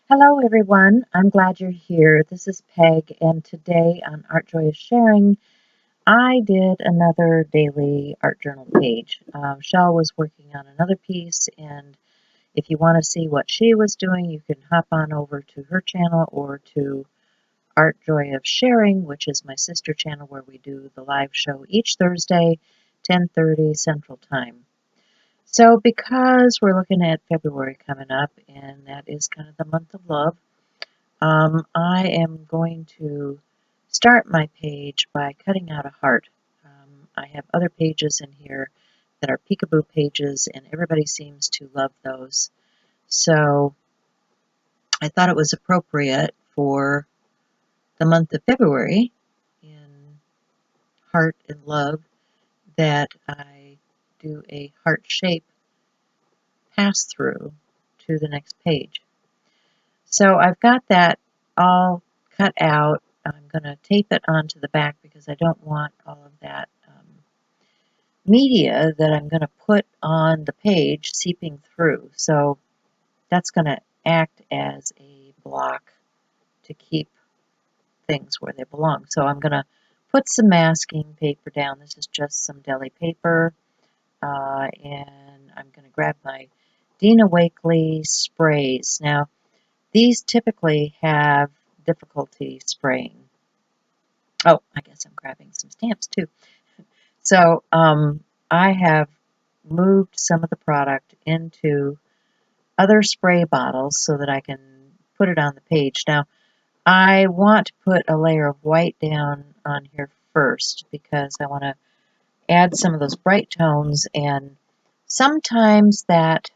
Hello, everyone. I'm glad you're here. This is Peg, and today on Art Joy of Sharing, I did another daily art journal page. Shell was working on another piece, and if you want to see what she was doing, you can hop on over to her channel or to Art Joy of Sharing, which is my sister channel where we do the live show each Thursday, 10:30 Central Time. So, because we're looking at February coming up, and that is kind of the month of love, I am going to start my page by cutting out a heart. I have other pages in here that are peekaboo pages, and everybody seems to love those. So I thought it was appropriate for the month of February in Heart and Love that I do a heart shape pass through to the next page. So I've got that all cut out. I'm going to tape it onto the back because I don't want all of that media that I'm going to put on the page seeping through. So that's going to act as a block to keep things where they belong. So I'm going to put some masking paper down. This is just some deli paper. And I'm going to grab my Dina Wakley sprays. Now, these typically have difficulty spraying. Oh, I guess I'm grabbing some stamps too. So I have moved some of the product into other spray bottles so that I can put it on the page. Now, I want to put a layer of white down on here first because I want to add some of those bright tones, and sometimes that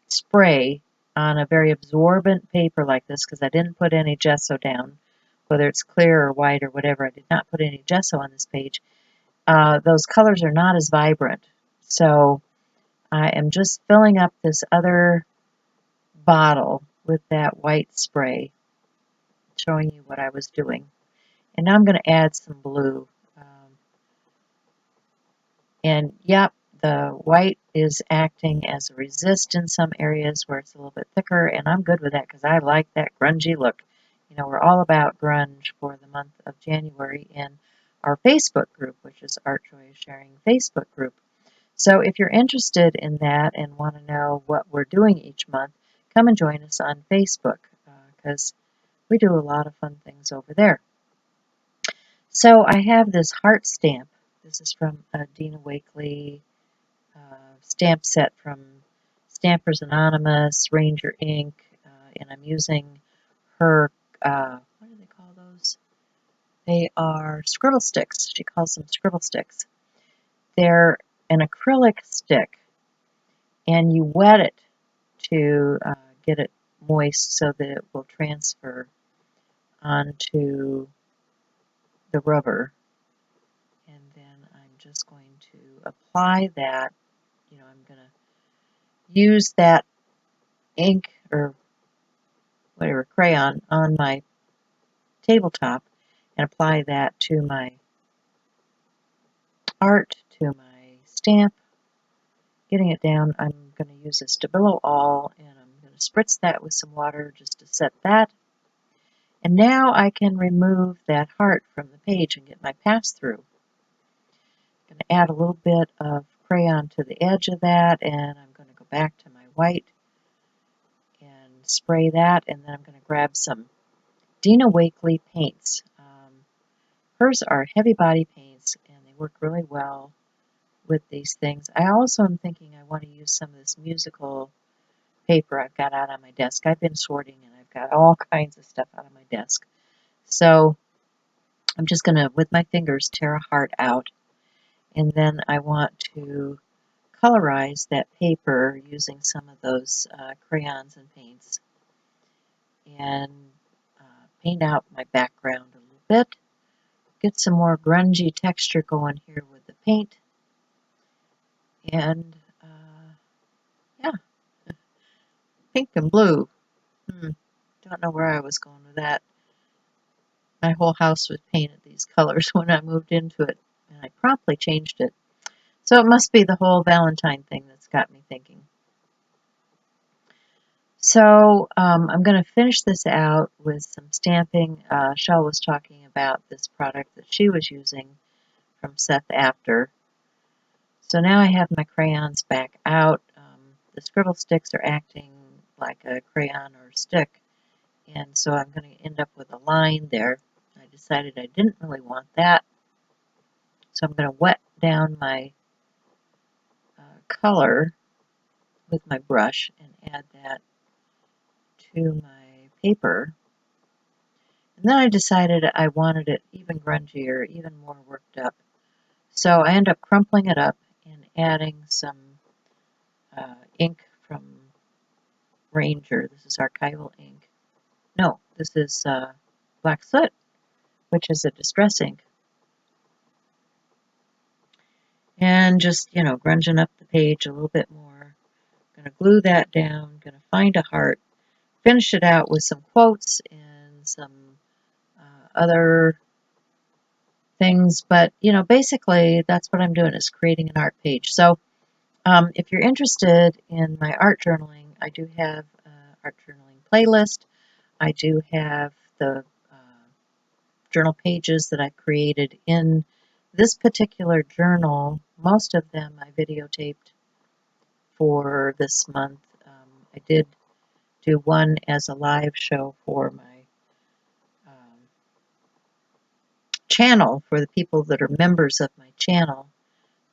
spray on a very absorbent paper like this, because I didn't put any gesso down, whether it's clear or white or whatever, I did not put any gesso on this page, those colors are not as vibrant. So I am just filling up this other bottle with that white spray, showing you what I was doing. And now I'm going to add some blue. And yep, the white is acting as a resist in some areas where it's a little bit thicker, and I'm good with that because I like that grungy look. You know, we're all about grunge for the month of January in our Facebook group, which is Art Joy Sharing Facebook group. So if you're interested in that and want to know what we're doing each month, come and join us on Facebook because we do a lot of fun things over there. So I have this heart stamp. This is from Dina Wakley stamp set from Stampers Anonymous, Ranger Ink, and I'm using her, what do they call those? They are scribble sticks. She calls them scribble sticks. They're an acrylic stick, and you wet it to get it moist so that it will transfer onto the rubber. And then I'm just going to apply that. You know, I'm going to use that ink or whatever crayon on my tabletop and apply that to my art, to my stamp. Getting it down, I'm going to use a Stabilo All, and I'm going to spritz that with some water just to set that. And now I can remove that heart from the page and get my pass-through. I'm going to add a little bit of crayon to the edge of that, and I'm going to go back to my white and spray that, and then I'm going to grab some Dina Wakley paints. Hers are heavy body paints, and they work really well with these things. I also am thinking I want to use some of this musical paper I've got out on my desk. I've been sorting, and I've got all kinds of stuff out on my desk. So I'm just going to, with my fingers, tear a heart out, and then I want to colorize that paper using some of those crayons and paints, and paint out my background a little bit. Get some more grungy texture going here with the paint. And yeah, pink and blue. Don't know where I was going with that. My whole house was painted these colors when I moved into it, and I promptly changed it. So it must be the whole Valentine thing that's got me thinking. So I'm going to finish this out with some stamping. Shell was talking about this product that she was using from Seth After. So now I have my crayons back out. The scribble sticks are acting like a crayon or stick, and so I'm going to end up with a line there. I decided I didn't really want that, so I'm going to wet down my color with my brush and add that to my paper. And then I decided I wanted it even grungier, even more worked up. So I end up crumpling it up and adding some ink from Ranger. This is archival ink. No, this is Black Soot, which is a distress ink. And just, grunging up the page a little bit more. Going to glue that down, going to find a heart, finish it out with some quotes and some other things. But, basically that's what I'm doing, is creating an art page. So if you're interested in my art journaling, I do have an art journaling playlist. I do have the journal pages that I've created in this particular journal. Most of them I videotaped for this month. I did do one as a live show for my channel, for the people that are members of my channel.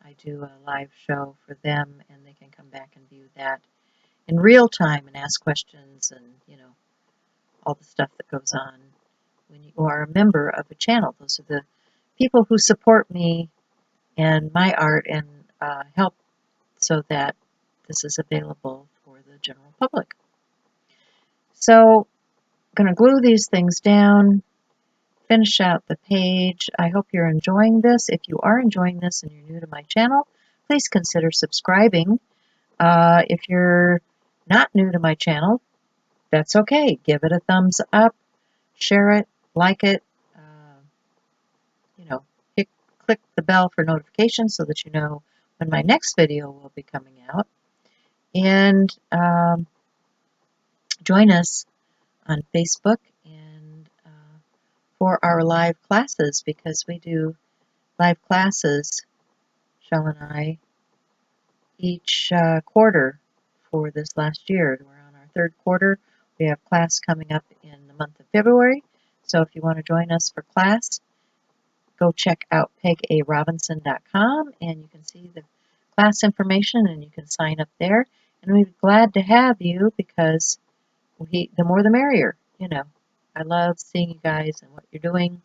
I do a live show for them, and they can come back and view that in real time and ask questions and, all the stuff that goes on when you are a member of a channel. Those are the people who support me and my art and help so that this is available for the general public. So I'm going to glue these things down, finish out the page. I hope you're enjoying this. If you are enjoying this and you're new to my channel, please consider subscribing. If you're not new to my channel, that's okay. Give it a thumbs up, share it, like it, click the bell for notifications so that you know when my next video will be coming out. And join us on Facebook and for our live classes, because we do live classes, Shell and I, each quarter for this last year. We're on our third quarter. We have class coming up in the month of February. So if you want to join us for class, go check out pegarobinson.com and you can see the class information and you can sign up there. And we'd be glad to have you, because the more the merrier. I love seeing you guys and what you're doing.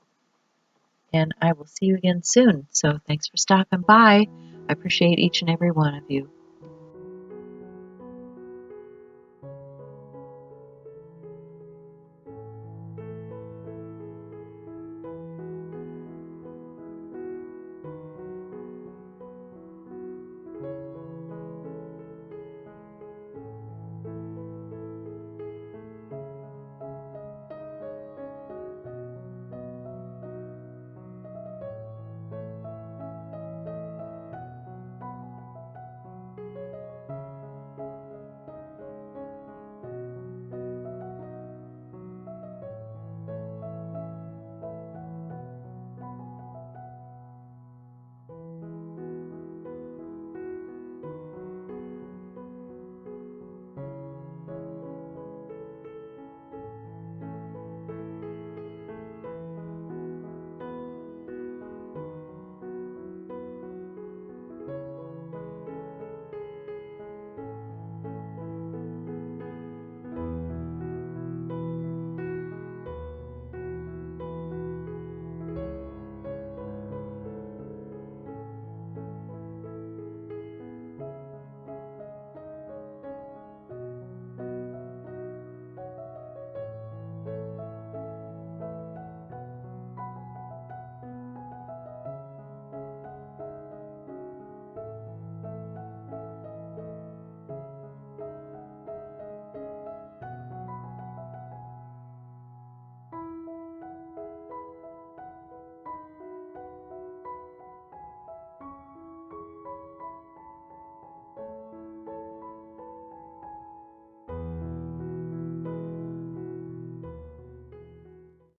And I will see you again soon. So thanks for stopping by. I appreciate each and every one of you.